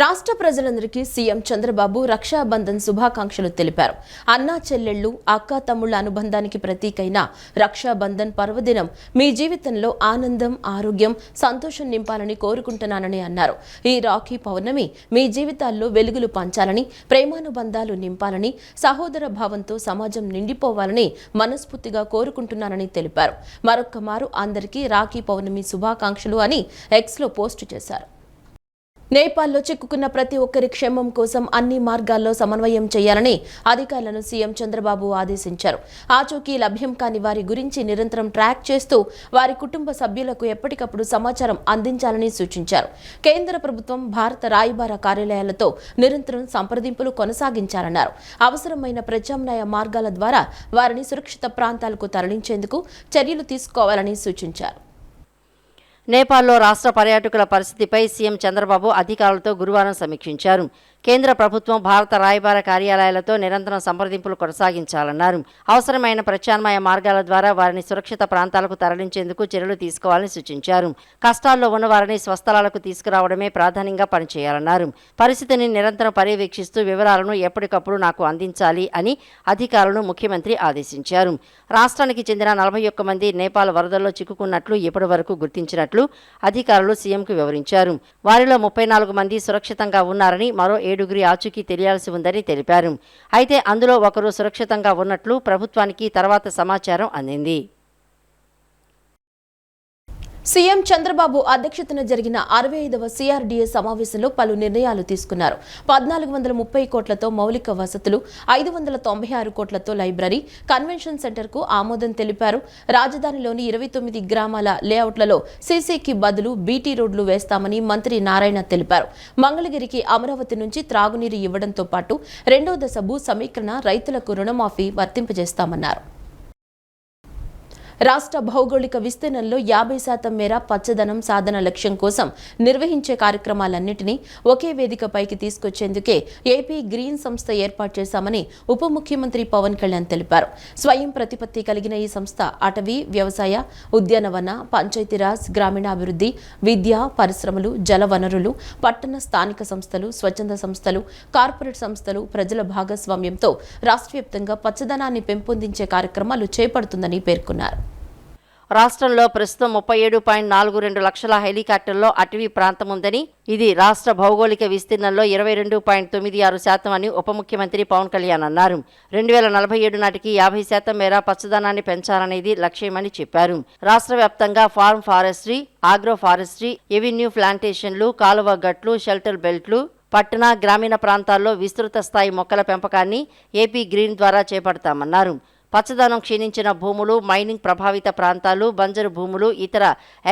రాష్ట్ర ప్రజలందరికీ సీఎం చంద్రబాబు రక్షాబంధన్ శుభాకాంక్షలు తెలిపారు. అన్నా చెల్లెళ్లు, అక్కా తమ్ముళ్ల అనుబంధానికి ప్రతీకైన రక్షాబంధన్ పర్వదినం మీ జీవితంలో ఆనందం, ఆరోగ్యం, సంతోషం నింపాలని కోరుకుంటున్నానని అన్నారు. ఈ రాఖీ పౌర్ణమి మీ జీవితాల్లో వెలుగులు పంచాలని, ప్రేమానుబంధాలు నింపాలని, సహోదర భావంతో సమాజం నిండిపోవాలని మనస్ఫూర్తిగా కోరుకుంటున్నానని తెలిపారు. మరొక్కమారు అందరికీ రాఖీ పౌర్ణమి శుభాకాంక్షలు అని ఎక్స్లో పోస్టు చేశారు. నేపాల్లో చిక్కుకున్న ప్రతి ఒక్కరి క్షేమం కోసం అన్ని మార్గాల్లో సమన్వయం చేయాలని అధికారులను సీఎం చంద్రబాబు ఆదేశించారు. ఆచూకీ లభ్యం కాని వారి గురించి నిరంతరం ట్రాక్ చేస్తూ వారి కుటుంబ సభ్యులకు ఎప్పటికప్పుడు సమాచారం అందించాలని సూచించారు. కేంద్ర ప్రభుత్వం, భారత రాయబార కార్యాలయాలతో నిరంతరం సంప్రదింపులు కొనసాగించాలన్నారు. అవసరమైన ప్రత్యామ్నాయ మార్గాల ద్వారా వారిని సురక్షిత ప్రాంతాలకు తరలించేందుకు చర్యలు తీసుకోవాలని సూచించారు. నేపాల్లో రాష్ట్ర పర్యాటకుల పరిస్థితిపై సీఎం చంద్రబాబు అధికారులతో గురువారం సమీక్షించారు. కేంద్ర ప్రభుత్వం, భారత రాయబార కార్యాలయాలతో నిరంతరం సంప్రదింపులు కొనసాగించాలన్నారు. అవసరమైన ప్రత్యామ్నాయ మార్గాల ద్వారా వారిని సురక్షిత ప్రాంతాలకు తరలించేందుకు చర్యలు తీసుకోవాలని సూచించారు. కష్టాల్లో ఉన్న వారిని స్వస్థలాలకు తీసుకురావడమే ప్రాధాన్యంగా పనిచేయాలన్నారు. పరిస్థితిని నిరంతరం పర్యవేక్షిస్తూ వివరాలను ఎప్పటికప్పుడు నాకు అందించాలి అని అధికారులను ముఖ్యమంత్రి ఆదేశించారు. రాష్ట్రానికి చెందిన 41 మంది నేపాల్ వరదల్లో చిక్కుకున్నట్లు ఇప్పటి వరకు గుర్తించినట్లు అధికారులు సీఎంకు వివరించారు. వారిలో 34 మంది సురక్షితంగా ఉన్నారని, మరో 7 ఆచూకీ తెలియాల్సి ఉందని తెలిపారు. అయితే అందులో ఒకరు సురక్షితంగా ఉన్నట్లు ప్రభుత్వానికి తర్వాత సమాచారం అందింది. సీఎం చంద్రబాబు అధ్యక్షతన జరిగిన 65వ సిఆర్డీఏ సమావేశంలో పలు నిర్ణయాలు తీసుకున్నారు. 1430 కోట్లతో మౌలిక వసతులు, 596 కోట్లతో లైబ్రరీ, కన్వెన్షన్ సెంటర్కు ఆమోదం తెలిపారు. రాజధానిలోని 29 గ్రామాల లేఅవుట్లలో సీసీకి బదులు బీటీ రోడ్లు వేస్తామని మంత్రి నారాయణ తెలిపారు. మంగళగిరికి అమరావతి నుంచి త్రాగునీరు ఇవ్వడంతో పాటు 2వ దశ భూ సమీకరణ, రైతులకు రుణమాఫీ వర్తింపజేస్తామన్నారు. రాష్ట్ర భౌగోళిక విస్తీర్ణంలో 50% మేర పచ్చదనం సాధన లక్ష్యం కోసం నిర్వహించే కార్యక్రమాలన్నింటినీ ఒకే వేదికపైకి తీసుకొచ్చేందుకే ఏపీ గ్రీన్ సంస్థ ఏర్పాటు చేశామని ఉప ముఖ్యమంత్రి పవన్ కళ్యాణ్ తెలిపారు. స్వయం ప్రతిపత్తి కలిగిన ఈ సంస్థ అటవీ, వ్యవసాయ, ఉద్యానవన, పంచాయతీరాజ్, గ్రామీణాభివృద్ధి, విద్య, పరిశ్రమలు, జల వనరులు, పట్టణ స్థానిక సంస్థలు, స్వచ్ఛంద సంస్థలు, కార్పొరేట్ సంస్థలు, ప్రజల భాగస్వామ్యంతో రాష్ట్రవ్యాప్తంగా పచ్చదనాన్ని పెంపొందించే కార్యక్రమాలు చేపడుతుందని పేర్కొన్నారు. రాష్ట్రంలో ప్రస్తుతం 37.42 లక్షల హెలికాప్టర్లో అటవీ ప్రాంతం ఉందని, ఇది రాష్ట్ర భౌగోళిక విస్తీర్ణంలో 22.96% అని ఉప ముఖ్యమంత్రి పవన్ కళ్యాణ్ అన్నారు. 2047 నాటికి 50% మేర పచ్చదనాన్ని పెంచాలనేది లక్ష్యమని చెప్పారు. రాష్ట్ర వ్యాప్తంగా farm forestry, agro forestry, avenue ప్లాంటేషన్లు, కాలువ గట్లు, షెల్టర్ బెల్ట్లు, పట్టణ, గ్రామీణ ప్రాంతాల్లో విస్తృత స్థాయి మొక్కల పెంపకాన్ని ఏపీ గ్రీన్ ద్వారా చేపడతామన్నారు. పచ్చదనం క్షీణించిన భూములు, మైనింగ్ ప్రభావిత ప్రాంతాలు, బంజరు భూములు, ఇతర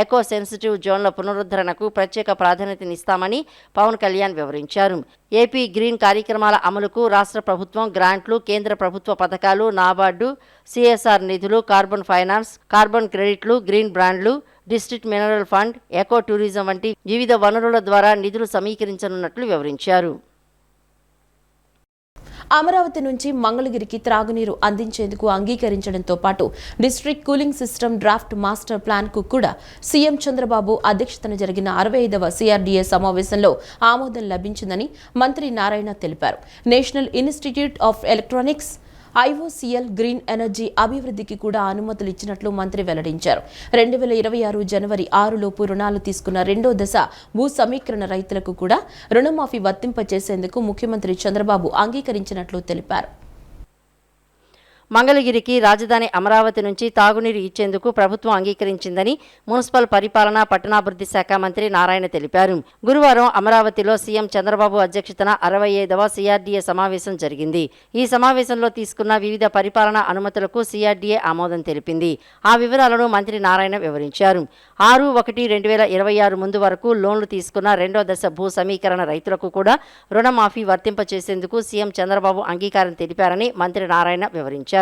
ఎకో సెన్సిటివ్ జోన్ల పునరుద్ధరణకు ప్రత్యేక ప్రాధాన్యతనిస్తామని పవన్ కళ్యాణ్ వివరించారు. ఏపీ గ్రీన్ కార్యక్రమాల అమలుకు రాష్ట్ర ప్రభుత్వం గ్రాంట్లు, కేంద్ర ప్రభుత్వ పథకాలు, నాబార్డు, సిఎస్ఆర్ నిధులు, కార్బన్ ఫైనాన్స్, కార్బన్ క్రెడిట్లు, గ్రీన్ బ్రాండ్లు, district mineral fund, eco tourism వంటి వివిధ వనరుల ద్వారా నిధులు సమీకరించనున్నట్లు వివరించారు. అమరావతి నుంచి మంగళగిరికి త్రాగునీరు అందించేందుకు అంగీకరించడంతో పాటు district cooling system draft master plan కు కూడా సీఎం చంద్రబాబు అధ్యక్షతన జరిగిన 65వ సిఆర్డీఏ సమావేశంలో ఆమోదం లభించిందని మంత్రి నారాయణ తెలిపారు. National institute of electronics, IOCL green energy అభివృద్ధికి కూడా అనుమతులు ఇచ్చినట్లు మంత్రి వెల్లడించారు. 2026 జనవరి 6 లోపు రుణాలు తీసుకున్న 2వ దశ భూ సమీకరణ రైతులకు కూడా రుణమాఫీ వర్తింపచేసేందుకు ముఖ్యమంత్రి చంద్రబాబు అంగీకరించినట్లు తెలిపారు. మంగళగిరికి రాజధాని అమరావతి నుంచి తాగునీరు ఇచ్చేందుకు ప్రభుత్వం అంగీకరించిందని మున్సిపల్ పరిపాలన, పట్టణాభివృద్ధి శాఖ మంత్రి నారాయణ తెలిపారు. గురువారం అమరావతిలో సీఎం చంద్రబాబు అధ్యక్షతన 65వ సిఆర్డీఏ సమావేశం జరిగింది. ఈ సమావేశంలో తీసుకున్న వివిధ పరిపాలనా అనుమతులకు సిఆర్డీఏ ఆమోదం తెలిపింది. ఆ వివరాలను మంత్రి నారాయణ వివరించారు. 6/1/2026 ముందు వరకు లోన్లు తీసుకున్న 2వ దశ భూ సమీకరణ రైతులకు కూడా రుణమాఫీ వర్తింపచేసేందుకు సీఎం చంద్రబాబు అంగీకారం తెలిపారని మంత్రి నారాయణ వివరించారు.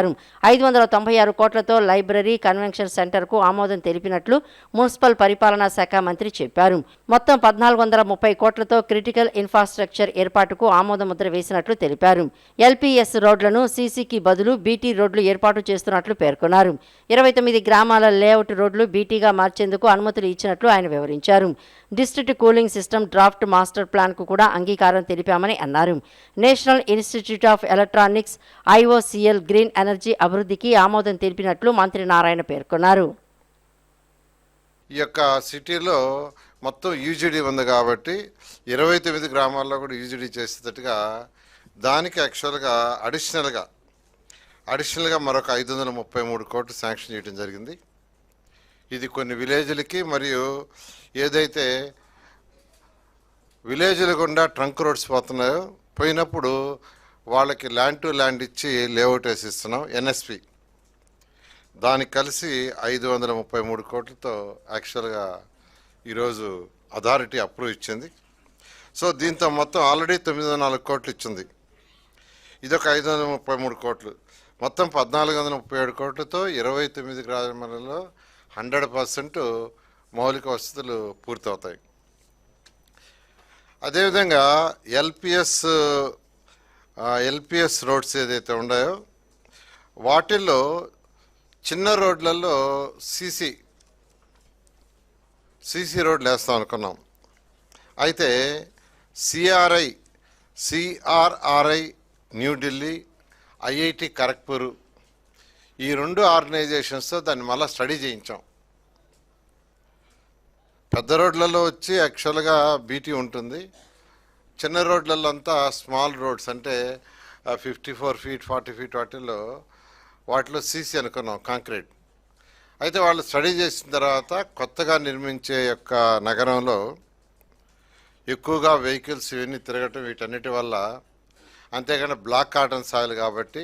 596 కోట్లతో లైబ్రరీ, కన్వెన్షన్ సెంటర్కు ఆమోదం తెలిపినట్లు మున్సిపల్ పరిపాలనా శాఖ మంత్రి చెప్పారు. మొత్తం 1430 కోట్లతో క్రిటికల్ ఇన్ఫ్రాస్ట్రక్చర్ ఏర్పాటుకు ఆమోద ముద్ర వేసినట్లు తెలిపారు. ఎల్పీఎస్ రోడ్లను సీసీకి బదులు బీటీ రోడ్లు ఏర్పాటు చేస్తున్నట్లు పేర్కొన్నారు. 29 గ్రామాల లేఅవుట్ రోడ్లు బీటీగా మార్చేందుకు అనుమతులు ఇచ్చినట్లు ఆయన వివరించారు. District cooling system draft master ప్లాన్కు కూడా అంగీకారం తెలిపామని అన్నారు. National institute of electronics IOCL green energy అభివృద్ధికి ఆమోదం తెలిపినట్లు మంత్రి నారాయణ పేర్కొన్నారు. ఈ యొక్క సిటీలో మొత్తం యూజీడీ ఉంది కాబట్టి 29 గ్రామాల్లో కూడా యూజీడీ చేసేటట్టుగా దానికి యాక్చువల్గా అడిషనల్గా మరొక 533 కోట్లు శాంక్షన్ చేయడం జరిగింది. ఇది కొన్ని విలేజ్లకి మరియు ఏదైతే విలేజ్ల గుండా ట్రంక్ రోడ్స్ పోయినప్పుడు వాళ్ళకి ల్యాండ్ టు ల్యాండ్ ఇచ్చి లేఅవుట్ వేసిస్తున్నాం NSP. దానికి కలిసి 533 కోట్లతో యాక్చువల్గా ఈరోజు అథారిటీ అప్రూవ్ ఇచ్చింది. సో దీంతో మొత్తం ఆల్రెడీ 904 కోట్లు ఇచ్చింది. ఇదొక 533 కోట్లు, మొత్తం 1437 కోట్లతో 29 గ్రామాలలో 100% మౌలిక వసతులు పూర్తవుతాయి. అదేవిధంగా LPS రోడ్స్ ఏదైతే ఉన్నాయో వాటిల్లో చిన్న రోడ్లలో CC రోడ్లు వేస్తాం అనుకున్నాం. అయితే CRRI న్యూఢిల్లీ, IIT ఖరగ్పూర్ ఈ 2 ఆర్గనైజేషన్స్తో దాన్ని మళ్ళీ స్టడీ చేయించాం. పెద్ద రోడ్లలో వచ్చి యాక్చువల్గా BT ఉంటుంది, చిన్న రోడ్లలో అంతా స్మాల్ రోడ్స్ అంటే 54 feet 40 feet వాటిలో CC అనుకున్నాం, కాంక్రీట్. అయితే వాళ్ళు స్టడీ చేసిన తర్వాత కొత్తగా నిర్మించే యొక్క నగరంలో ఎక్కువగా వెహికల్స్ ఇవన్నీ తిరగటం వీటన్నిటి వల్ల, అంతేగాని బ్లాక్ కాటన్ సాయిల్ కాబట్టి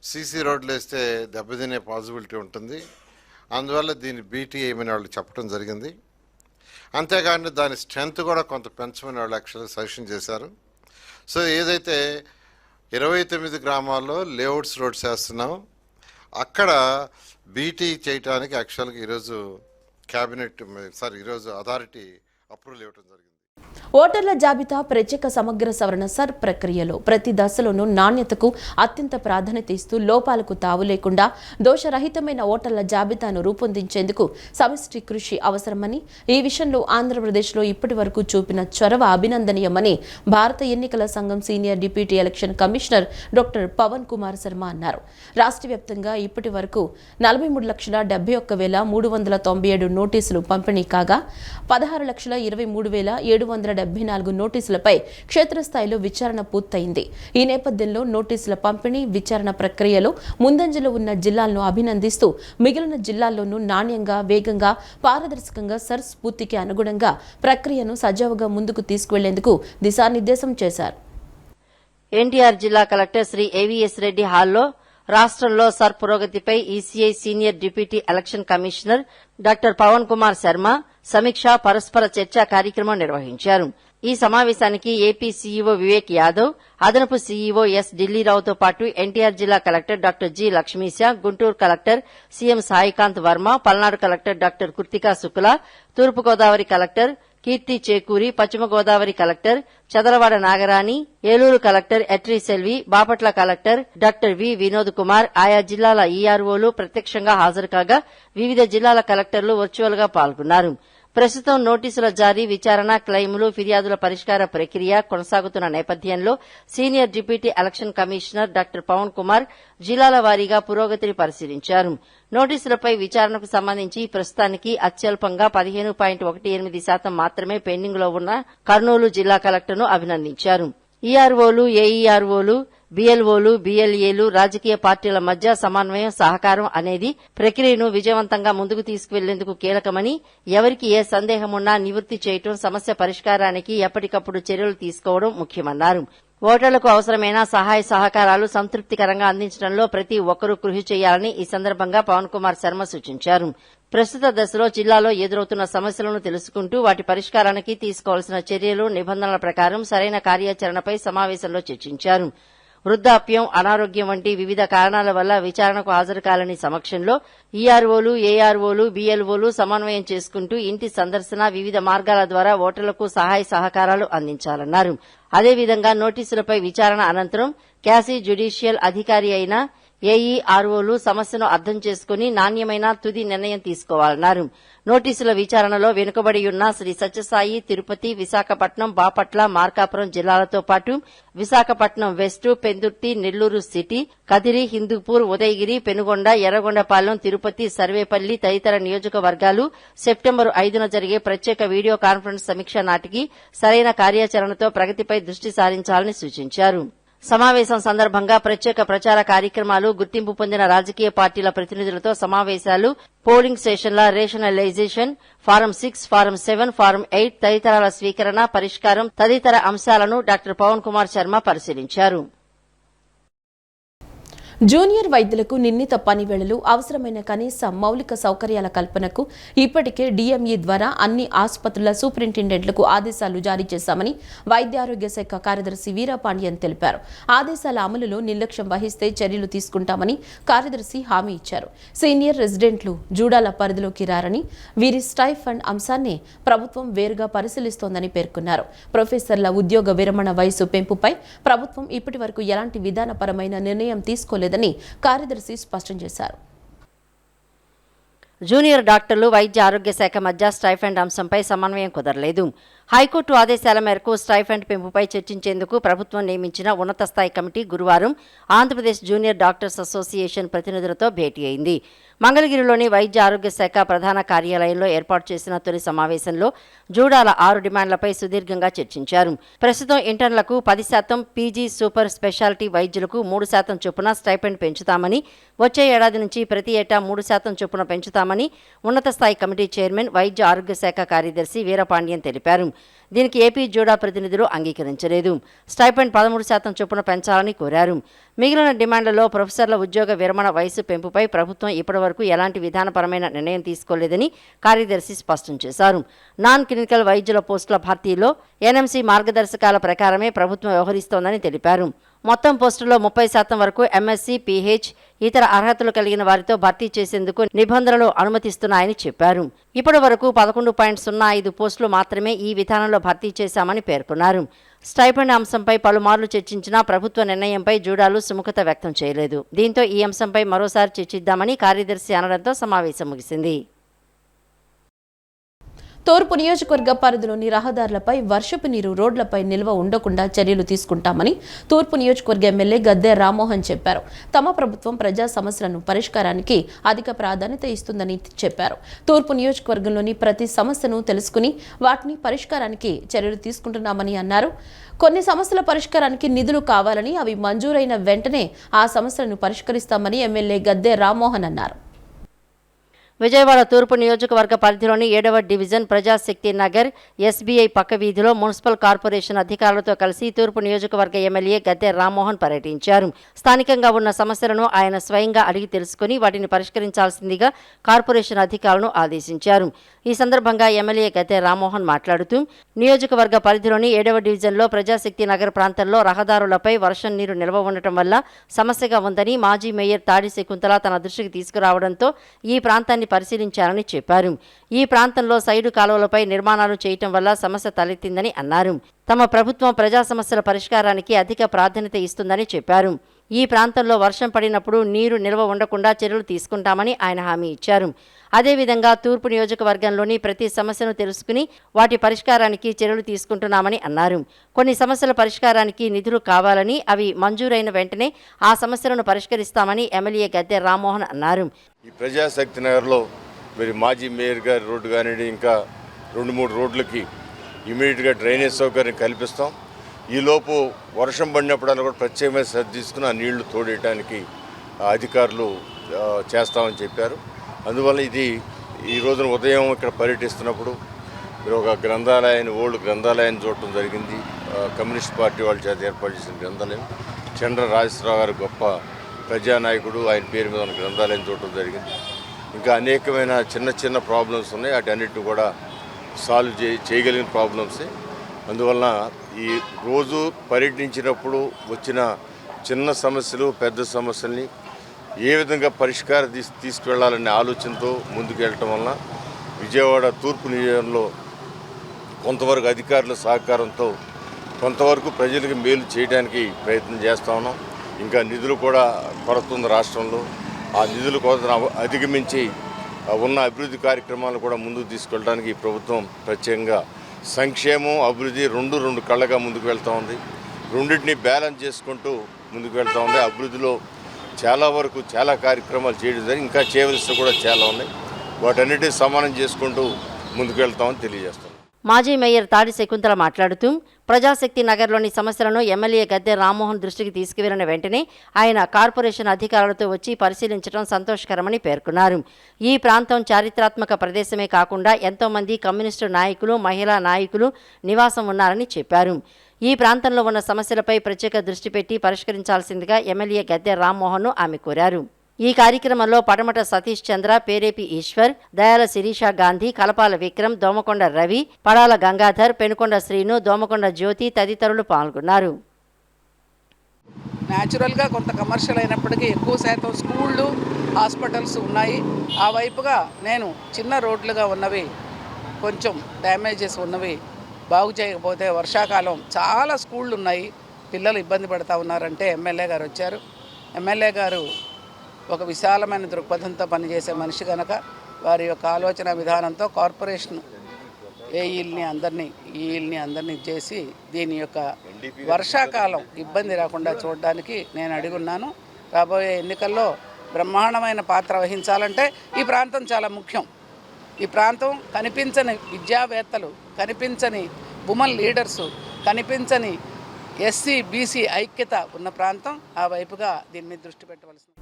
CC రోడ్లు వేస్తే దెబ్బతినే పాసిబిలిటీ ఉంటుంది. అందువల్ల దీన్ని BT వేయమని వాళ్ళు చెప్పడం జరిగింది. అంతేగాని దాని స్ట్రెంత్ కూడా కొంత పెంచమని వాళ్ళు యాక్చువల్గా సజెషన్ చేశారు. సో ఏదైతే 29 గ్రామాల్లో లేఅవుట్స్ రోడ్స్ వేస్తున్నాం అక్కడ BT చేయడానికి యాక్చువల్గా ఈరోజు ఈరోజు అథారిటీ అప్రూవల్ ఇవ్వడం జరిగింది. ఓటర్ల జాబితా ప్రత్యేక సమగ్ర సవరణ సర్ ప్రక్రియలో ప్రతి దశలోనూ నాణ్యతకు అత్యంత ప్రాధాన్యత ఇస్తూ లోపాలకు తావు లేకుండా దోషరహితమైన ఓటర్ల జాబితాను రూపొందించేందుకు సమిష్టి కృషి అవసరమని, ఈ విషయంలో ఆంధ్రప్రదేశ్లో ఇప్పటి వరకు చూపిన చొరవ అభినందనీయమని భారత ఎన్నికల సంఘం senior deputy election commissioner doctor Pavan Kumar Sharma అన్నారు. రాష్ట్ర వ్యాప్తంగా ఇప్పటి వరకు 43,71,397 నోటీసులు పంపిణీ కాగా 16,23,774 నోటీసులపై క్షేత్రస్థాయిలో విచారణ పూర్తయింది. ఈ నేపథ్యంలో నోటీసుల పంపిణీ, విచారణ ప్రక్రియలో ముందంజలో ఉన్న జిల్లాలను అభినందిస్తూ మిగిలిన జిల్లాల్లోనూ నాణ్యంగా, వేగంగా, పారదర్శకంగా సర్ స్ఫూర్తికి అనుగుణంగా ప్రక్రియను సజావుగా ముందుకు తీసుకువెళ్లేందుకు దిశానిర్దేశం చేశారు. NTR జిల్లా కలెక్టర్ శ్రీ AVS రెడ్డి హాల్లో రాష్ట్రంలో సర్ పురోగతిపై ECI senior deputy election commissioner doctor Pavan Kumar Sharma సమీక్ష పరస్పర చర్చా కార్యక్రమం నిర్వహించారు. ఈ సమావేశానికి ఏపీ CEO వివేక్ యాదవ్, అదనపు CEO S ఢిల్లీరావుతో పాటు NTR జిల్లా collector doctor G Lakshmisha, Guntur collector CM Saikanth Varma, Palnadu collector doctor Krithika Shukla, Thoorpu Godavari collector Keerthi Chekuri, Paschima Godavari collector Chadalavada Nagarani, Eluru collector ఎట్రీ Selvi, Bapatla collector doctor V Vinod Kumar ఆయా జిల్లాల EROలు ప్రత్యక్షంగా హాజరు కాగా వివిధ జిల్లాల కలెక్టర్లు వర్చువల్ గా పాల్గొన్నారు. ప్రస్తుతం నోటీసుల జారీ, విచారణ, క్లెయిములు, ఫిర్యాదుల పరిష్కార ప్రక్రియ కొనసాగుతున్న నేపథ్యంలో senior deputy election commissioner doctor Pavan Kumar జిల్లాల వారీగా పురోగతిని పరిశీలించారు. నోటీసులపై విచారణకు సంబంధించి ప్రస్తుతానికి అత్యల్పంగా 15.18% మాత్రమే పెండింగ్ లో ఉన్న కర్నూలు జిల్లా కలెక్టర్ను అభినందించారు. EROలు, AEROలు, BLOలు, BLAలు రాజకీయ పార్టీల మధ్య సమన్వయం, సహకారం అనేది ప్రక్రియను విజయవంతంగా ముందుకు తీసుకువెళ్లేందుకు కీలకమని, ఎవరికి ఏ సందేహమున్నా నివృత్తి చేయడం, సమస్య పరిష్కారానికి ఎప్పటికప్పుడు చర్యలు తీసుకోవడం ముఖ్యమన్నారు. ఓటర్లకు అవసరమైన సహాయ సహకారాలు సంతృప్తికరంగా అందించడంలో ప్రతి ఒక్కరూ కృషి చేయాలని ఈ సందర్భంగా పవన్ కుమార్ శర్మ సూచించారు. ప్రస్తుత దశలో జిల్లాలో ఎదురవుతున్న సమస్యలను తెలుసుకుంటూ వాటి పరిష్కారానికి తీసుకోవాల్సిన చర్యలు, నిబంధనల ప్రకారం సరైన కార్యాచరణపై సమావేశంలో చర్చించారు. వృద్ధాప్యం, అనారోగ్యం వంటి వివిధ కారణాల వల్ల విచారణకు హాజరు కాలని సమక్షంలో EROలు, AROలు, BLOలు సమన్వయం చేసుకుంటూ ఇంటి సందర్శన, వివిధ మార్గాల ద్వారా ఓటర్లకు సహాయ సహకారాలు అందించాలన్నారు. అదేవిధంగా నోటీసులపై విచారణ అనంతరం క్యాసీ జ్యుడిషియల్ అధికారి అయిన ఏఈఆర్ఓలు సమస్యను అర్థం చేసుకుని నాణ్యమైన తుది నిర్ణయం తీసుకోవాలన్నారు. నోటీసుల విచారణలో వెనుకబడి ఉన్న శ్రీ సత్యసాయి, తిరుపతి, విశాఖపట్నం, బాపట్ల, మార్కాపురం జిల్లాలతో పాటు విశాఖపట్నం వెస్ట్, పెందుర్తి, నెల్లూరు సిటీ, కదిరి, హిందూపూర్, ఉదయగిరి, పెనుగొండ, ఎర్రగొండపాలెం, తిరుపతి, సర్వేపల్లి తదితర నియోజకవర్గాలు సెప్టెంబరు 5న జరిగే ప్రత్యేక వీడియో కాన్ఫరెన్స్ సమీక్ష నాటికి సరైన కార్యాచరణతో ప్రగతిపై దృష్టి సారించాలని సూచించారు. సమావేశం సందర్భంగా ప్రత్యేక ప్రచార కార్యక్రమాలు, గుర్తింపు పొందిన రాజకీయ పార్టీల ప్రతినిధులతో సమావేశాలు, పోలింగ్ స్టేషన్ల రేషనలైజేషన్, ఫారం 6, ఫారం 7, ఫారం 8 తదితరాల స్వీకరణ, పరిష్కారం తదితర అంశాలను డాక్టర్ పవన్ కుమార్ శర్మ పరిశీలించారు. జూనియర్ వైద్యులకు నిర్ణీత పని వేళలు, అవసరమైన కనీస మౌలిక సౌకర్యాల కల్పనకు ఇప్పటికే డిఎంఈ ద్వారా అన్ని ఆసుపత్రుల సూపరింటెండెంట్లకు ఆదేశాలు జారీ చేశామని వైద్య ఆరోగ్య శాఖ కార్యదర్శి వీరపాండ్యన్ తెలిపారు. ఆదేశాల అమలులో నిర్లక్ష్యం వహిస్తే చర్యలు తీసుకుంటామని కార్యదర్శి హామీ ఇచ్చారు. సీనియర్ రెసిడెంట్లు జూడాల పరిధిలోకి రారని, వీరి స్టైఫండ్ అంశాన్ని ప్రభుత్వం వేరుగా పరిశీలిస్తోందని పేర్కొన్నారు. ప్రొఫెసర్ల ఉద్యోగ విరమణ వయసు పెంపుపై ప్రభుత్వం ఇప్పటి వరకు ఎలాంటి విధానపరమైన నిర్ణయం తీసుకోలేదు కార్యదర్శి స్పష్టం చేశారు. జూనియర్ డాక్టర్లు, వైద్య ఆరోగ్య శాఖ మధ్య స్టైఫండ్ అంశంపై సమన్వయం కుదరలేదు. హైకోర్టు ఆదేశాల మేరకు స్టైఫండ్ పెంపుపై చర్చించేందుకు ప్రభుత్వం నియమించిన ఉన్నత స్థాయి కమిటీ గురువారం ఆంధ్రప్రదేశ్ జూనియర్ డాక్టర్స్ అసోసియేషన్ ప్రతినిధులతో భేటీ అయింది. మంగళగిరిలోని వైద్య ఆరోగ్య శాఖ ప్రధాన కార్యాలయంలో ఏర్పాటు చేసిన తొలి సమావేశంలో జూడాల 6 డిమాండ్లపై సుదీర్ఘంగా చర్చించారు. ప్రస్తుతం ఇంటర్న్లకు 10%, పీజీ సూపర్ స్పెషాలిటీ వైద్యులకు 3% చొప్పున స్టైఫండ్ పెంచుతామని, వచ్చే ఏడాది నుంచి ప్రతి ఏటా 3% చొప్పున పెంచుతామని ఉన్నత స్థాయి కమిటీ చైర్మన్, వైద్య ఆరోగ్య శాఖ కార్యదర్శి వీరపాండ్యన్ తెలిపారు. దీనికి ఏపీ జూడా ప్రతినిధులు అంగీకరించలేదు. స్టైఫండ్ 13% చొప్పున పెంచాలని కోరారు. మిగిలిన డిమాండ్లలో ప్రొఫెసర్ల ఉద్యోగ విరమణ వయసు పెంపుపై ప్రభుత్వం ఇప్పటివరకు ఎలాంటి విధానపరమైన నిర్ణయం తీసుకోలేదని కార్యదర్శి స్పష్టం చేశారు. నాన్ క్లినికల్ వైద్యుల పోస్టుల భర్తీలో ఎన్ఎంసీ మార్గదర్శకాల ప్రకారమే ప్రభుత్వం వ్యవహరిస్తోందని తెలిపారు. మొత్తం పోస్టుల్లో 30% వరకు ఎంఎస్సీ, పీహెచ్, ఇతర అర్హతలు కలిగిన వారితో భర్తీ చేసేందుకు నిబంధనలు అనుమతిస్తున్నాయని చెప్పారు. ఇప్పటి వరకు 11.05 పోస్టులు మాత్రమే ఈ విధానంలో భర్తీ చేశామని పేర్కొన్నారు. స్టైఫండ్ అంశంపై పలుమార్లు చర్చించినా ప్రభుత్వ నిర్ణయంపై జూడాలు సుముఖత వ్యక్తం చేయలేదు. దీంతో ఈ అంశంపై మరోసారి చర్చిద్దామని కార్యదర్శి అనడంతో సమావేశం ముగిసింది. తూర్పు నియోజకవర్గ పరిధిలోని రహదారులపై వర్షపు నీరు రోడ్లపై నిల్వ ఉండకుండా చర్యలు తీసుకుంటామని తూర్పు నియోజకవర్గ ఎమ్మెల్యే గద్దె రామ్మోహన్ చెప్పారు. తమ ప్రభుత్వం ప్రజా సమస్యలను పరిష్కారానికి అధిక ప్రాధాన్యత ఇస్తుందని చెప్పారు. తూర్పు నియోజకవర్గంలోని ప్రతి సమస్యను తెలుసుకుని వాటిని పరిష్కారానికి చర్యలు తీసుకుంటున్నామని అన్నారు. కొన్ని సమస్యల పరిష్కారానికి నిధులు కావాలని, అవి మంజూరైన వెంటనే ఆ సమస్యలను పరిష్కరిస్తామని ఎమ్మెల్యే గద్దె రామ్మోహన్ అన్నారు. విజయవాడ తూర్పు నియోజకవర్గ పరిధిలోని 7వ డివిజన్ ప్రజాశక్తి నగర్ ఎస్బీఐ పక్క వీధిలో మున్సిపల్ కార్పొరేషన్ అధికారులతో కలిసి తూర్పు నియోజకవర్గ ఎమ్మెల్యే గద్దె రామ్మోహన్ పర్యటించారు. స్థానికంగా ఉన్న సమస్యలను ఆయన స్వయంగా అడిగి తెలుసుకుని వాటిని పరిష్కరించాల్సిందిగా కార్పొరేషన్ అధికారులను ఆదేశించారు. ఈ సందర్భంగా ఎమ్మెల్యే గద్దె రామ్మోహన్ మాట్లాడుతూ నియోజకవర్గ పరిధిలోని 7వ డివిజన్లో ప్రజాశక్తి నగర్ ప్రాంతంలో రహదారులపై వర్షం నీరు నిల్వ ఉండటం వల్ల సమస్యగా ఉందని మాజీ మేయర్ తాడి శకుంతల తన దృష్టికి తీసుకురావడంతో ఈ ప్రాంతాన్ని పరిశీలించారని చెప్పారు. ఈ ప్రాంతంలో సైడు కాలువలపై నిర్మాణాలు చేయటం వల్ల సమస్య తలెత్తిందని అన్నారు. తమ ప్రభుత్వం ప్రజా సమస్యల పరిష్కారానికి అధిక ప్రాధాన్యత ఇస్తుందని చెప్పారు. ఈ ప్రాంతంలో వర్షం పడినప్పుడు నీరు నిల్వ ఉండకుండా చర్యలు తీసుకుంటామని ఆయన హామీ ఇచ్చారు. అదేవిధంగా తూర్పు నియోజకవర్గంలోని ప్రతి సమస్యను తెలుసుకుని వాటి పరిష్కారానికి చర్యలు తీసుకుంటున్నామని అన్నారు. కొన్ని సమస్యల పరిష్కారానికి నిధులు కావాలని, అవి మంజూరైన వెంటనే ఆ సమస్యలను పరిష్కరిస్తామని ఎమ్మెల్యే గద్దె రామ్మోహన్ అన్నారు. ఈ ప్రజాశక్తి నగర్లో మరి మాజీ మేయర్ గారి రోడ్డు కానివ్వండి, ఇంకా 2-3 రోడ్లకి ఇమీడియట్గా డ్రైనేజ్ సౌకర్యం కల్పిస్తాం. ఈలోపు వర్షం పడినప్పుడల్లా కూడా ప్రత్యేకమైన శ్రద్ధ తీసుకుని ఆ నీళ్లు తోడేయడానికి అధికారులు చేస్తామని చెప్పారు. అందువల్ల ఇది ఈ రోజున ఉదయం ఇక్కడ పర్యటిస్తున్నప్పుడు మీరు ఒక గ్రంథాలయాన్ని, ఓల్డ్ గ్రంథాలయాన్ని చూడటం జరిగింది. కమ్యూనిస్ట్ పార్టీ వాళ్ళ చేత ఏర్పాటు చేసిన గ్రంథాలయం. చంద్ర రాజేశ్వరరావు గారు గొప్ప ప్రజానాయకుడు, ఆయన పేరు మీద ఉన్న గ్రంథాలయం చూడటం జరిగింది. ఇంకా అనేకమైన చిన్న చిన్న ప్రాబ్లమ్స్ ఉన్నాయి. వాటన్నిటిని కూడా సాల్వ్ చేయగలిగిన ప్రాబ్లమ్సే. అందువలన ఈ రోజు పర్యటించినప్పుడు వచ్చిన చిన్న సమస్యలు, పెద్ద సమస్యల్ని ఏ విధంగా పరిష్కారం తీసుకువెళ్ళాలనే ఆలోచనతో ముందుకు వెళ్ళటం వలన విజయవాడ తూర్పు నియోజకవర్గంలో కొంతవరకు అధికారుల సహకారంతో కొంతవరకు ప్రజలకు మేలు చేయడానికి ప్రయత్నం చేస్తూ ఉన్నాం. ఇంకా నిధులు కూడా కొరత ఉంది రాష్ట్రంలో. ఆ నిధుల కొరతను అధిగమించి ఉన్న అభివృద్ధి కార్యక్రమాలు కూడా ముందుకు తీసుకెళ్ళడానికి ఈ ప్రభుత్వం ప్రత్యేకంగా సంక్షేమం అభివృద్ధి రెండు కళ్ళగా ముందుకు వెళ్తూ ఉంది. రెండింటిని బ్యాలెన్స్ చేసుకుంటూ ముందుకు వెళ్తూ ఉంది. అభివృద్ధిలో చాలా వరకు చాలా కార్యక్రమాలు చేయడం జరిగి ఇంకా చేయవలసిన కూడా చాలా ఉన్నాయి. వాటన్నిటిని సమానం చేసుకుంటూ ముందుకు వెళ్తామని తెలియజేస్తాం. మాజీ మేయర్ తాడి శకుంతల మాట్లాడుతూ ప్రజాశక్తి నగర్లోని సమస్యలను ఎమ్మెల్యే గద్దె రామ్మోహన్ దృష్టికి తీసుకువెళ్లిన వెంటనే ఆయన కార్పొరేషన్ అధికారులతో వచ్చి పరిశీలించడం సంతోషకరమని పేర్కొన్నారు. ఈ ప్రాంతం చారిత్రాత్మక ప్రదేశమే కాకుండా ఎంతోమంది కమ్యూనిస్టు నాయకులు, మహిళా నాయకులు నివాసం ఉన్నారని చెప్పారు. ఈ ప్రాంతంలో ఉన్న సమస్యలపై ప్రత్యేక దృష్టి పెట్టి పరిష్కరించాల్సిందిగా ఎమ్మెల్యే గద్దె రామ్మోహన్ను ఆమె కోరారు. ఈ కార్యక్రమంలో పడమట సతీష్ చంద్ర, పేరేపి ఈశ్వర్, దయాల శిరీష గాంధీ, కలపాల విక్రమ్, దోమకొండ రవి, పడాల గంగాధర్, పెనుకొండ శ్రీను, దోమకొండ జ్యోతి తదితరులు పాల్గొన్నారు. న్యాచురల్గా కొంత కమర్షియల్ అయినప్పటికీ ఎక్కువ శాతం స్కూళ్ళు, హాస్పిటల్స్ ఉన్నాయి. ఆ వైపుగా నేను చిన్న రోడ్లుగా ఉన్నవి, కొంచెం డ్యామేజెస్ ఉన్నవి బాగు చేయకపోతే వర్షాకాలం చాలా స్కూళ్ళు ఉన్నాయి, పిల్లలు ఇబ్బంది పడుతూ ఉన్నారంటే ఎమ్మెల్యే గారు వచ్చారు. ఎమ్మెల్యే గారు ఒక విశాలమైన దృక్పథంతో పనిచేసే మనిషి కనుక వారి యొక్క ఆలోచన విధానంతో కార్పొరేషన్ ఈల్ని అందరినీ చేసి దీని యొక్క వర్షాకాలం ఇబ్బంది రాకుండా చూడడానికి నేను అడుగున్నాను. రాబోయే ఎన్నికల్లో బ్రహ్మాండమైన పాత్ర వహించాలంటే ఈ ప్రాంతం చాలా ముఖ్యం. ఈ ప్రాంతం కనిపించని విద్యావేత్తలు, కనిపించని ఉమెన్ లీడర్సు, కనిపించని ఎస్సీ బీసీ ఐక్యత ఉన్న ప్రాంతం. ఆ వైపుగా దీని మీద దృష్టి పెట్టవలసింది.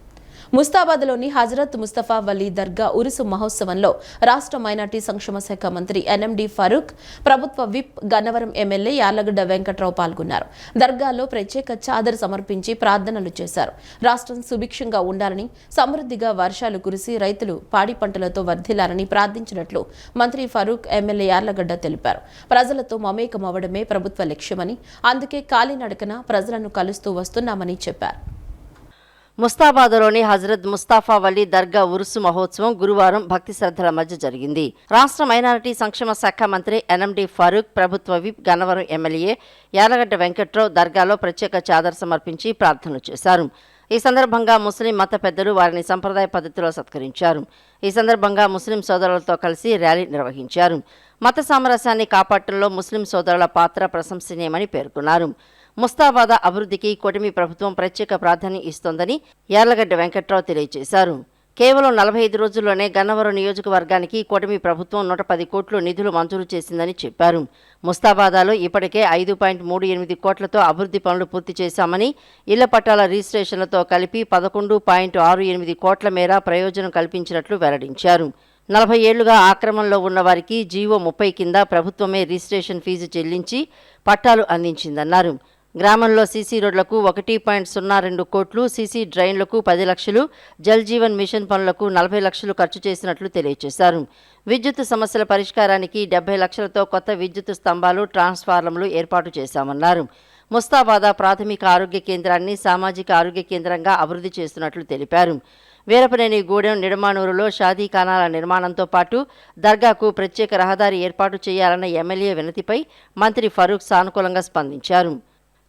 ముస్తాబాద్లోని హజరత్ ముస్తఫా వలీ దర్గా ఉరుసు మహోత్సవంలో రాష్ట్ర మైనార్టీ సంక్షేమ శాఖ మంత్రి ఎన్ఎండి ఫరూక్, ప్రభుత్వ విప్ గన్నవరం ఎమ్మెల్యే యార్లగడ్డ వెంకట్రావు పాల్గొన్నారు. దర్గాలో ప్రత్యేక చాదర్ సమర్పించి ప్రార్థనలు చేశారు. రాష్ట్రం సుభిక్షంగా ఉండాలని, సమృద్ధిగా వర్షాలు కురిసి రైతులు పాడి పంటలతో వర్ధిల్లాలని ప్రార్థించినట్లు మంత్రి ఫరూక్ ఎమ్మెల్యే యార్లగడ్డ తెలిపారు. ప్రజలతో మమేకమవ్వడమే ప్రభుత్వ లక్ష్యమని, అందుకే కాలినడకన ప్రజలను కలుస్తూ వస్తున్నామని చెప్పారు. ముస్తాబాద్లోని హజరత్ ముస్తాఫా వలీ దర్గా ఉరుసు మహోత్సవం గురువారం భక్తి శ్రద్ధల మధ్య జరిగింది. రాష్ట్ర మైనారిటీ సంక్షేమ శాఖ మంత్రి ఎన్ఎండి ఫరూక్, ప్రభుత్వ విప్ గన్నవరం ఎమ్మెల్యే యార్లగడ్డ వెంకట్రావు దర్గాలో ప్రత్యేక చాదర్ సమర్పించి ప్రార్థనలు చేశారు. ఈ సందర్భంగా ముస్లిం మత పెద్దలు వారిని సంప్రదాయ పద్ధతిలో సత్కరించారు. ఈ సందర్భంగా ముస్లిం సోదరులతో కలిసి ర్యాలీ నిర్వహించారు. మత సామరస్యాన్ని కాపాడటంలో ముస్లిం సోదరుల పాత్ర ప్రశంసనీయమని పేర్కొన్నారు. ముస్తాబాద అభివృద్ధికి కూటమి ప్రభుత్వం ప్రత్యేక ప్రాధాన్యం ఇస్తోందని యార్లగడ్డ వెంకట్రావు తెలియజేశారు. కేవలం 45 రోజుల్లోనే గన్నవరం నియోజకవర్గానికి కూటమి ప్రభుత్వం 110 కోట్లు నిధులు మంజూరు చేసిందని చెప్పారు. ముస్తాబాదాలో ఇప్పటికే 5.38 కోట్లతో అభివృద్ధి పనులు పూర్తి చేశామని, ఇళ్ల పట్టాల రిజిస్ట్రేషన్లతో కలిపి 11.68 కోట్ల మేర ప్రయోజనం కల్పించినట్లు వెల్లడించారు. 40 ఏళ్లుగా ఆక్రమణలో ఉన్న వారికి జీవో 30 కింద ప్రభుత్వమే రిజిస్ట్రేషన్ ఫీజు చెల్లించి పట్టాలు అందించిందన్నారు. గ్రామంలో సీసీ రోడ్లకు 1.02 కోట్లు, సీసీ డ్రైన్లకు 10 లక్షలు, జల్ జీవన్ మిషన్ పనులకు 40 లక్షలు ఖర్చు చేసినట్లు తెలియజేశారు. విద్యుత్ సమస్యల పరిష్కారానికి 70 లక్షలతో కొత్త విద్యుత్ స్తంభాలు, ట్రాన్స్ఫార్మర్లు ఏర్పాటు చేశామన్నారు. ముస్తాబాద ప్రాథమిక ఆరోగ్య కేంద్రాన్ని సామాజిక ఆరోగ్య కేంద్రంగా అభివృద్ధి చేస్తున్నట్లు తెలిపారు. వీరపనేని గూడెం, నిడమానూరులో షాదీఖానాల నిర్మాణంతో పాటు దర్గాకు ప్రత్యేక రహదారి ఏర్పాటు చేయాలన్న ఎమ్మెల్యే వినతిపై మంత్రి ఫరూక్ సానుకూలంగా స్పందించారు.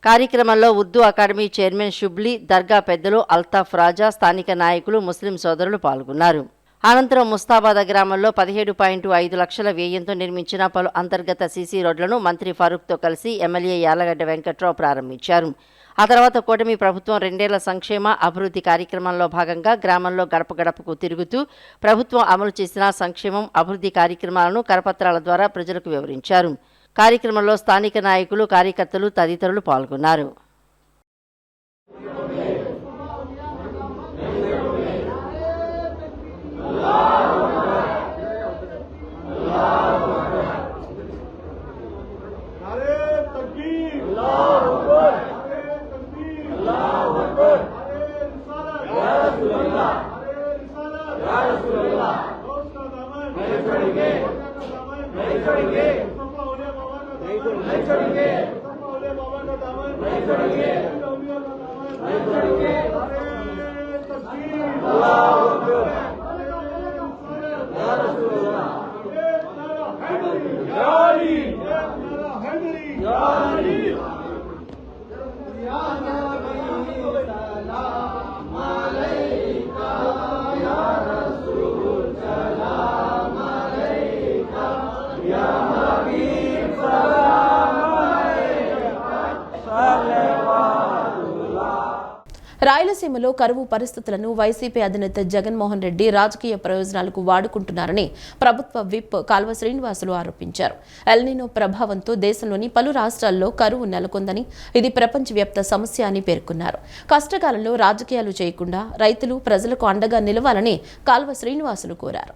కార్యక్రమంలో ఉర్దూ అకాడమీ చైర్మన్ షుబ్లీ, దర్గా పెద్దలు అల్తాఫ్ రాజా, స్థానిక నాయకులు, ముస్లిం సోదరులు పాల్గొన్నారు. అనంతరం ముస్తాబాద గ్రామంలో 17.5 లక్షల వ్యయంతో నిర్మించిన పలు అంతర్గత సీసీ రోడ్లను మంత్రి ఫరూక్తో కలిసి ఎమ్మెల్యే యార్లగడ్డ వెంకట్రావు ప్రారంభించారు. ఆ తర్వాత కూటమి ప్రభుత్వం 2 ఏళ్ల సంక్షేమ అభివృద్ధి కార్యక్రమంలో భాగంగా గ్రామంలో గడప గడపకు తిరుగుతూ ప్రభుత్వం అమలు చేసిన సంక్షేమం, అభివృద్ధి కార్యక్రమాలను కరపత్రాల ద్వారా ప్రజలకు వివరించారు. కార్యక్రమంలో స్థానిక నాయకులు, కార్యకర్తలు తదితరులు పాల్గొన్నారు. రాయలసీమలో కరువు పరిస్థితులను వైసీపీ అధినేత జగన్మోహన్ రెడ్డి రాజకీయ ప్రయోజనాలకు వాడుకుంటున్నారని ప్రభుత్వ విప్ కాల్వ శ్రీనివాసులు ఆరోపించారు. ఎల్నినో ప్రభావంతో దేశంలోని పలు రాష్ట్రాల్లో కరువు నెలకొందని, ఇది ప్రపంచవ్యాప్త సమస్య అని పేర్కొన్నారు. కష్టకాలంలో రాజకీయాలు చేయకుండా రైతులు, ప్రజలకు అండగా నిలవాలని కాల్వ శ్రీనివాసులు కోరారు.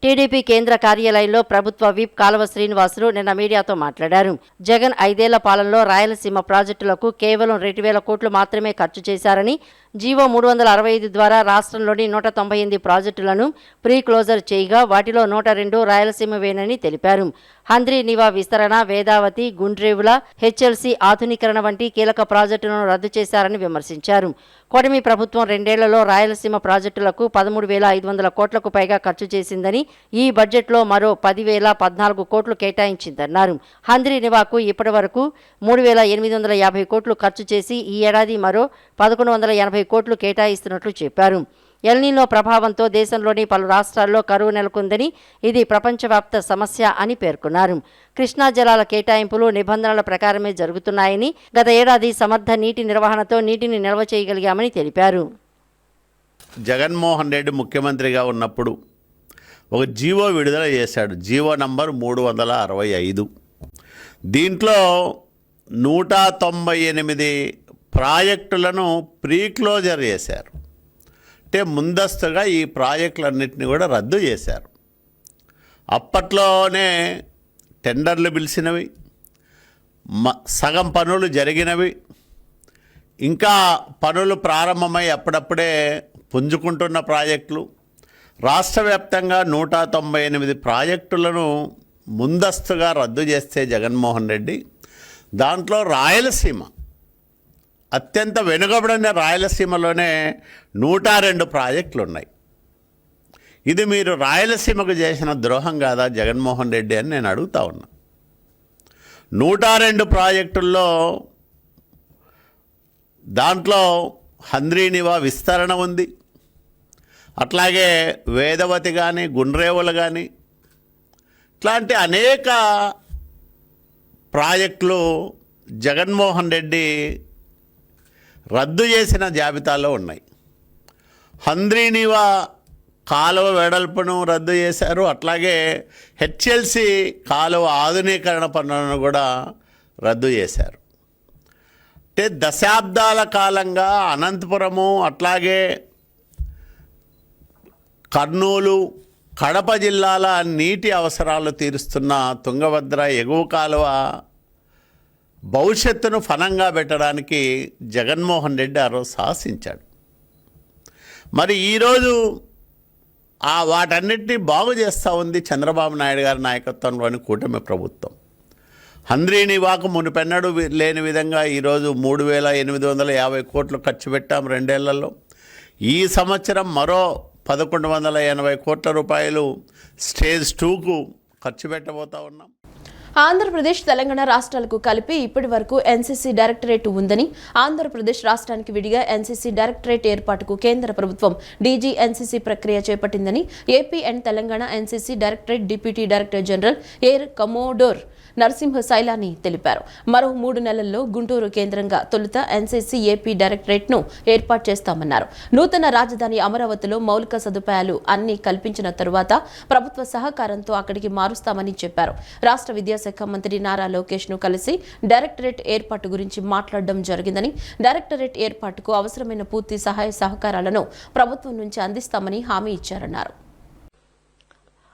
టీడీపీ కేంద్ర కార్యాలయంలో ప్రభుత్వ విప్ కాలువ శ్రీనివాసులు నిన్న మీడియాతో మాట్లాడారు. జగన్ 5 ఏళ్ల పాలనలో రాయలసీమ ప్రాజెక్టులకు కేవలం 2,000 కోట్లు మాత్రమే ఖర్చు చేశారని, జీవో 365 ద్వారా రాష్ట్రంలోని 198 ప్రాజెక్టులను ప్రీ క్లోజర్ చేయగా వాటిలో 102 రాయలసీమవేనని తెలిపారు. హంద్రీ నివా విస్తరణ, వేదావతి, గుండ్రేవుల, హెచ్ఎల్సీ ఆధునీకరణ వంటి కీలక ప్రాజెక్టులను రద్దు చేశారని విమర్శించారు. కూటమి ప్రభుత్వం 2 ఏళ్లలో రాయలసీమ ప్రాజెక్టులకు 13,500 కోట్లకు పైగా ఖర్చు చేసిందని, ఈ బడ్జెట్లో మరో 10,014 కోట్లు కేటాయించిందన్నారు. హంద్రీ నివాకు ఇప్పటి వరకు 3,850 కోట్లు ఖర్చు చేసి ఈ ఏడాది మరో 1,180 కోట్లు కేటాయిస్తున్నట్లు చెప్పారు. ఎల్నినో ప్రభావంతో దేశంలోని పలు రాష్ట్రాల్లో కరువు నెలకొందని, ఇది ప్రపంచవ్యాప్త సమస్య అని పేర్కొన్నారు. కృష్ణా జలాల కేటాయింపులు నిబంధనల ప్రకారమే జరుగుతున్నాయని, గత ఏడాది సమర్థ నీటి నిర్వహణతో నీటిని నిల్వ చేయగలిగామని తెలిపారు. జగన్మోహన్ రెడ్డి ముఖ్యమంత్రిగా ఉన్నప్పుడు ఒక జీవో విడుదల చేశాడు. GO number 365. దీంట్లో 198 ప్రాజెక్టులను ప్రీ క్లోజర్ చేశారు. అంటే ముందస్తుగా ఈ ప్రాజెక్టులన్నింటినీ కూడా రద్దు చేశారు. అప్పట్లోనే టెండర్లు పిలిచినవి, సగం పనులు జరిగినవి, ఇంకా పనులు ప్రారంభమై అప్పుడప్పుడే పుంజుకుంటున్న ప్రాజెక్టులు, రాష్ట్ర వ్యాప్తంగా 198 ప్రాజెక్టులను ముందస్తుగా రద్దు చేస్తే జగన్మోహన్ రెడ్డి, దాంట్లో రాయలసీమ అత్యంత వెనుకబడిన రాయలసీమలోనే 102 ప్రాజెక్టులు ఉన్నాయి. ఇది మీరు రాయలసీమకు చేసిన ద్రోహం కాదా జగన్మోహన్ రెడ్డి అని నేను అడుగుతా ఉన్నా. 102 ప్రాజెక్టుల్లో దాంట్లో హంద్రీనివా విస్తరణ ఉంది, అట్లాగే వేదవతి కానీ, గుండ్రేవులు కానీ, ఇట్లాంటి అనేక ప్రాజెక్టులు జగన్మోహన్ రెడ్డి రద్దు చేసిన జాబితాలో ఉన్నాయి. హంద్రీనివా కాలువ వెడల్పును రద్దు చేశారు. అట్లాగే హెచ్ఎల్సి కాలువ ఆధునీకరణ పనులను కూడా రద్దు చేశారు. అంటే దశాబ్దాల కాలంగా అనంతపురము, అట్లాగే కర్నూలు, కడప జిల్లాల నీటి అవసరాలు తీరుస్తున్న తుంగభద్ర ఎగువ కాలువ భవిష్యత్తును ఫలంగా పెట్టడానికి జగన్మోహన్ రెడ్డి ఆ రోజు సాహసించాడు. మరి ఈరోజు వాటన్నిటినీ బాగు చేస్తూ ఉంది చంద్రబాబు నాయుడు గారి నాయకత్వంలోని కూటమి ప్రభుత్వం. హంద్రీనివాకు మునిపెన్నడూ లేని విధంగా ఈరోజు 3,850 కోట్లు ఖర్చు పెట్టాం 2 ఏళ్లలో. ఈ సంవత్సరం మరో 1,180 కోట్ల రూపాయలు స్టేజ్ 2కు ఖర్చు పెట్టబోతా ఉన్నాం. ఆంధ్రప్రదేశ్, తెలంగాణ రాష్ట్రాలకు కలిపి ఇప్పటి వరకు ఎన్సీసీ డైరెక్టరేట్ ఉందని, ఆంధ్రప్రదేశ్ రాష్ట్రానికి విడిగా ఎన్సీసీ డైరెక్టరేట్ ఏర్పాటుకు కేంద్ర ప్రభుత్వం డీజీ ఎన్సీసీ ప్రక్రియ చేపట్టిందని AP and Telangana NCC directorate deputy director general air commodore Narasimha Sailani తెలిపారు. మరో 3 నెలల్లో గుంటూరు కేంద్రంగా తొలుత ఎన్సీసీ ఏపీ డైరెక్టరేట్ను ఏర్పాటు చేస్తామన్నారు. నూతన రాజధాని అమరావతిలో మౌలిక సదుపాయాలు అన్ని కల్పించిన తరువాత ప్రభుత్వ సహకారంతో అక్కడికి మారుస్తామని చెప్పారు. రాష్ట్ర విద్యాశాఖ మంత్రి నారా లోకేష్ ను కలిసి డైరెక్టరేట్ ఏర్పాటు గురించి మాట్లాడడం జరిగిందని, డైరెక్టరేట్ ఏర్పాటుకు అవసరమైన పూర్తి సహాయ సహకారాలను ప్రభుత్వం నుంచి అందిస్తామని హామీ ఇచ్చారన్నారు.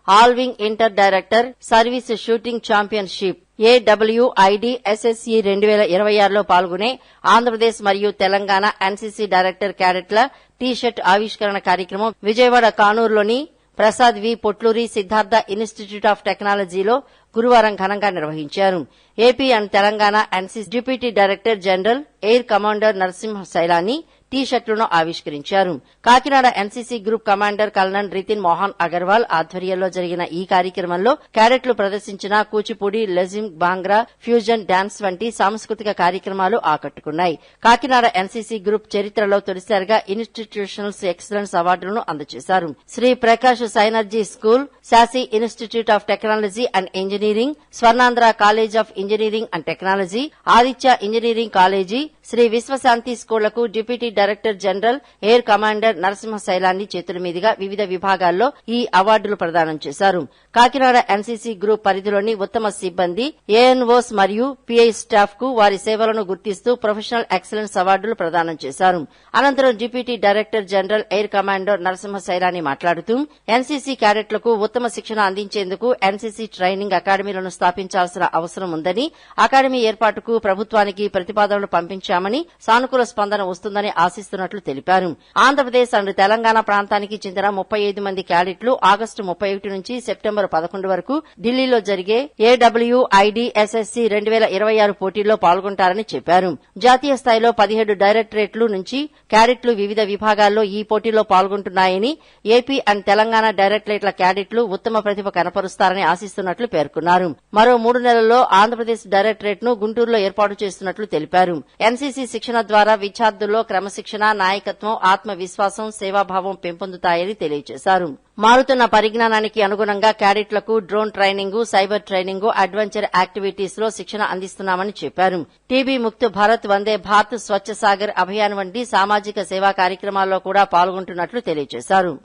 ఆల్వింగ్ inter director service shooting championship AWID SSE 2026లో పాల్గొనే ఆంధ్రప్రదేశ్ మరియు తెలంగాణ ఎన్సీసీ డైరెక్టర్ క్యాడెట్ల టీ-షర్ట్ ఆవిష్కరణ కార్యక్రమం విజయవాడ కానూరులోని Prasad V Potluri Siddhartha institute of టెక్నాలజీలో గురువారం ఘనంగా నిర్వహించారు. AP and Telangana NCC deputy director general air commander Narasimha Sailani, టీ షర్ట్లను ఆవిష్కరించారు. Kakinada NCC group commander colonel Rithin Mohan Agarwal ఆధ్వర్యంలో జరిగిన ఈ కార్యక్రమంలో క్యాడెట్లు ప్రదర్శించిన కూచిపూడి, లెజిమ్, బాంగ్రా, ఫ్యూజన్ డాన్స్ వంటి సాంస్కృతిక కార్యక్రమాలు ఆకట్టుకున్నాయి. కాకినాడ ఎన్సీసీ గ్రూప్ చరిత్రలో తొలిసారిగా ఇన్స్టిట్యూషనల్ ఎక్సలెన్స్ అవార్డులను అందజేశారు. Shri Prakash synergy school, Sasi institute of technology and engineering, Swarnandhra college of engineering and technology, Aditya engineering college, Shri Vishwashanti స్కూళ్లకు deputy director general air commander Narasimha శైలాన్ని చేతుల మీదుగా వివిధ విభాగాల్లో ఈ అవార్డులు ప్రదానం చేశారు. కాకినాడ ఎన్సీసీ గ్రూప్ పరిధిలోని ఉత్తమ సిబ్బంది, ఏఎన్ఓస్ మరియు పీఐ స్టాఫ్ కు వారి సేవలను గుర్తిస్తూ ప్రొఫెషనల్ ఎక్సలెన్స్ అవార్డులు ప్రదానం చేశారు. అనంతరం deputy director general air commander Narasimha Sailani మాట్లాడుతూ ఎన్సీసీ క్యాడెట్లకు ఉత్తమ శిక్షణ అందించేందుకు ఎన్సీసీ ట్రైనింగ్ అకాడమీలను స్థాపించాల్సిన అవసరం ఉందని, అకాడమీ ఏర్పాటుకు ప్రభుత్వానికి ప్రతిపాదనలు పంపించామని, సానుకూల స్పందన వస్తుందని ఆశిస్తున్నట్లు తెలిపారు. ఆంధ్రప్రదేశ్ అండ్ తెలంగాణ ప్రాంతానికి చెందిన 35 మంది క్యాడెట్లు ఆగస్టు 31 నుంచి సెప్టెంబర్ 11 వరకు ఢిల్లీలో జరిగే AWIDSSC 2026 పోటీల్లో పాల్గొంటారని చెప్పారు. జాతీయ స్థాయిలో 17 డైరెక్టరేట్లు నుంచి క్యాడెట్లు వివిధ విభాగాల్లో ఈ పోటీలో పాల్గొంటున్నాయని, ఏపీ అండ్ తెలంగాణ డైరెక్టరేట్ల క్యాడెట్లు ఉత్తమ ప్రతిభ కనపరుస్తారని ఆశిస్తున్నట్లు పేర్కొన్నారు. మరో 3 నెలల్లో ఆంధ్రప్రదేశ్ డైరెక్టరేట్ ను గుంటూరులో ఏర్పాటు చేస్తున్నట్లు తెలిపారు. ఎన్సీసీ శిక్షణ ద్వారా విద్యార్థుల్లో క్రమశిక్షణ, నాయకత్వం, ఆత్మవిశ్వాసం, సేవాభావం పెంపొందుతాయని తెలియజేశారు. మారుతున్న పరిజ్ఞానానికి అనుగుణంగా క్యాడెట్లకు drone training, cyber training, adventure activities లో శిక్షణ అందిస్తున్నామని చెప్పారు. టీబీ ముక్త్ భారత్, వందే భారత్, స్వచ్ఛ సాగర్ అభియాన్ వంటి సామాజిక సేవా కార్యక్రమాల్లో కూడా పాల్గొంటున్నట్లు తెలియజేశారు.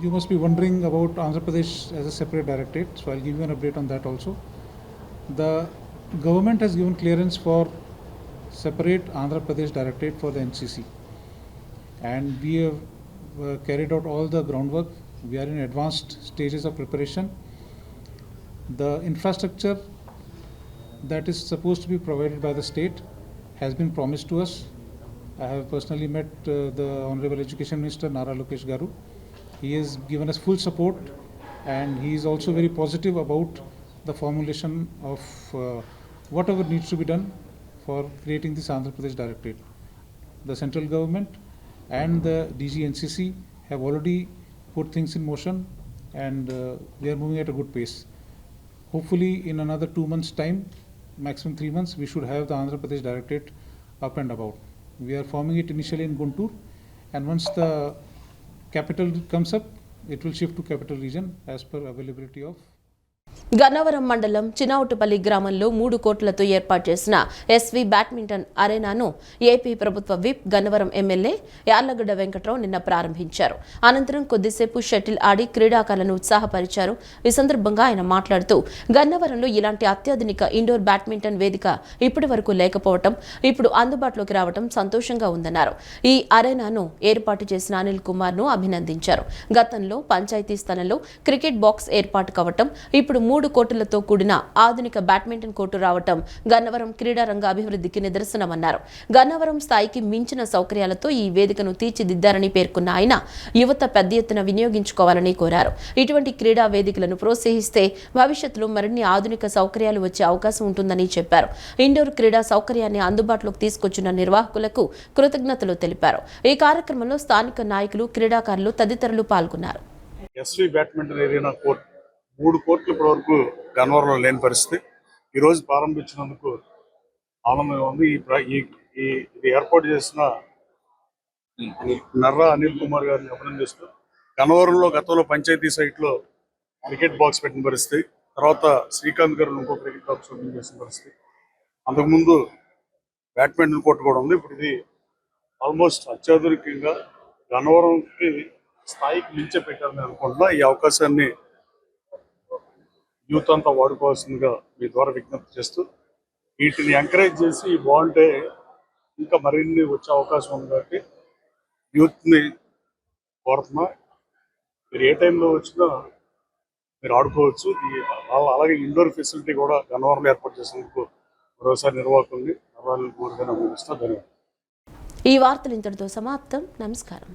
You must be wondering about Andhra Pradesh as a separate directorate, so I'll give you an update on that also. The government has given clearance for separate Andhra Pradesh directorate for the NCC, and we have carried out all the groundwork. We are in advanced stages of preparation. The infrastructure that is supposed to be provided by the state has been promised to us. I have personally met the Honorable Education Minister Nara Lokesh Garu. He has given us full support, and he is also very positive about the formulation of whatever needs to be done for creating this Andhra Pradesh Directorate. The central government and the DG NCC have already put things in motion, and we are moving at a good pace. Hopefully in another 2 months' time, maximum 3 months, we should have the Andhra Pradesh Directorate up and about. We are forming it initially in Guntur, and once the capital comes up, it will shift to capital region as per availability of. Gannavaram మండలం చినౌటుపల్లి గ్రామంలో 3 కోట్లతో ఏర్పాటు చేసిన SV badminton అరేనాను AP ప్రభుత్వ whip Gannavaram MLA Yarlagadda Venkatrao నిన్న ప్రారంభించారు. అనంతరం కొద్దిసేపు షటిల్ ఆడి క్రీడాకారులను ఉత్సాహపరిచారు. ఈ సందర్భంగా ఆయన మాట్లాడుతూ గన్నవరంలో ఇలాంటి అత్యాధునిక ఇండోర్ బ్యాడ్మింటన్ వేదిక ఇప్పటి వరకు లేకపోవడం ఇప్పుడు అందుబాటులోకి రావడం సంతోషంగా ఉందన్నారు. ఈ అరేనాను ఏర్పాటు చేసిన అనిల్ కుమార్ ను అభినందించారు. గతంలో పంచాయతీ స్థలంలో క్రికెట్ బాక్స్ ఏర్పాటు కావటం, ఇప్పుడు 3 కోట్లతో కూడిన ఆధునిక బ్యాడ్మింటన్ కోర్టు రావటం గన్నవరం క్రీడారంగ అభివృద్ధికి నిదర్శనమన్నారు. గన్నవరం స్థాయికి మించిన సౌకర్యాలతో ఈ వేదికను తీర్చిదిద్దారని పేర్కొన్న ఆయన యువత పెద్ద ఎత్తున వినియోగించుకోవాలని కోరారు. ఇటువంటి క్రీడా వేదికలను ప్రోత్సహిస్తే భవిష్యత్తులో మరిన్ని ఆధునిక సౌకర్యాలు వచ్చే అవకాశం ఉంటుందని చెప్పారు. ఇండోర్ క్రీడా సౌకర్యాన్ని అందుబాటులోకి తీసుకొచ్చిన నిర్వాహకులకు కృతజ్ఞతలు తెలిపారు. ఈ కార్యక్రమంలో స్థానిక నాయకులు, క్రీడాకారులు తదితరులు పాల్గొన్నారు. ఎస్వి బ్యాడ్మింటన్ ఏరియా కోర్ట్ 3 కోట్లు ఇప్పటి వరకు గన్నవరంలో లేని పరిస్థితి. ఈరోజు ప్రారంభించినందుకు ఆనందంగా ఉంది. ఇది ఏర్పాటు చేసిన నర్రా అనిల్ కుమార్ గారిని అభినందిస్తూ, గన్నవరంలో గతంలో పంచాయతీ సైట్లో క్రికెట్ బాక్స్ పెట్టిన పరిస్థితి, తర్వాత శ్రీకాంత్ గారు ఇంకో క్రికెట్ బాక్స్ ఓపెన్ చేసిన పరిస్థితి, అంతకుముందు బ్యాడ్మింటన్ కోర్టు కూడా ఉంది. ఇప్పుడు ఇది ఆల్మోస్ట్ అత్యాధునికంగా గన్నవరంకి స్థాయికి మించే పెట్టారని అనుకుంటున్నా. ఈ అవకాశాన్ని యూత్ అంతా వాడుకోవాల్సిందిగా మీ ద్వారా విజ్ఞప్తి చేస్తూ, వీటిని ఎంకరేజ్ చేసి బాగుంటే ఇంకా మరిన్ని వచ్చే అవకాశం ఉంది. కాబట్టి యూత్ని కోరుతున్నా, మీరు ఏ టైంలో వచ్చినా మీరు ఆడుకోవచ్చు. అలాగే ఇండోర్ ఫెసిలిటీ కూడా గన్నవరంలో ఏర్పాటు చేసినందుకు మరోసారి నిర్వాహకుల్ని అభినందిస్తూ ధన్యవాదాలు. ఈ వార్తలు ఇంతటితో సమాప్తం. నమస్కారం.